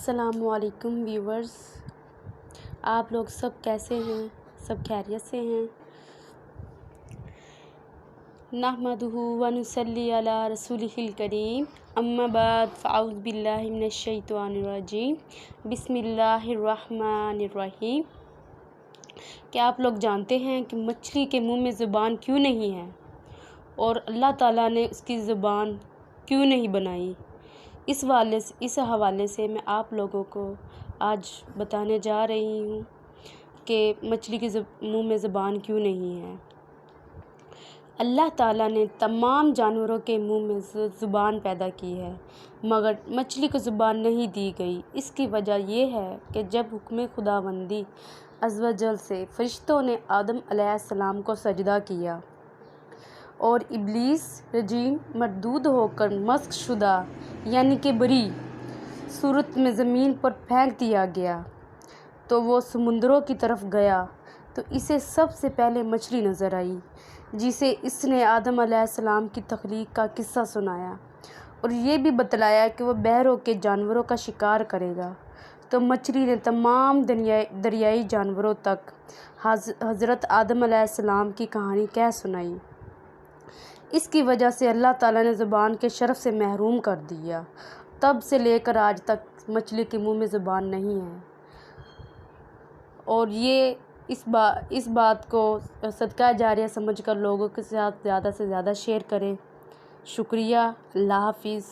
السلام علیکم ویورز، آپ لوگ سب کیسے ہیں؟ سب خیریت سے ہیں؟ نحمدہ ونصلی علی رسولہ الکریم، اما بعد فاعوذ باللہ من الشیطان الرجیم، بسم اللہ الرحمن الرحیم۔ کیا آپ لوگ جانتے ہیں کہ مچھلی کے منہ میں زبان کیوں نہیں ہے اور اللہ تعالیٰ نے اس کی زبان کیوں نہیں بنائی؟ اس حوالے سے میں آپ لوگوں کو آج بتانے جا رہی ہوں کہ مچھلی کے منہ میں زبان کیوں نہیں ہے۔ اللہ تعالیٰ نے تمام جانوروں کے منہ میں زبان پیدا کی ہے، مگر مچھلی کو زبان نہیں دی گئی۔ اس کی وجہ یہ ہے کہ جب حکم خداوندی عز و جل سے فرشتوں نے آدم علیہ السلام کو سجدہ کیا اور ابلیس رجیم مردود ہو کر مسخ شدہ یعنی کہ بری صورت میں زمین پر پھینک دیا گیا، تو وہ سمندروں کی طرف گیا تو اسے سب سے پہلے مچھلی نظر آئی، جسے اس نے آدم علیہ السلام کی تخلیق کا قصہ سنایا اور یہ بھی بتلایا کہ وہ بحروں کے جانوروں کا شکار کرے گا۔ تو مچھلی نے تمام دریائی جانوروں تک حضرت آدم علیہ السلام کی کہانی کہہ سنائی۔ اس کی وجہ سے اللہ تعالیٰ نے زبان کے شرف سے محروم کر دیا۔ تب سے لے کر آج تک مچھلی کے منہ میں زبان نہیں ہے، اور یہ اس بات کو صدقہ جاریہ سمجھ کر لوگوں کے ساتھ زیادہ سے زیادہ شیئر کریں۔ شکریہ، اللہ حافظ۔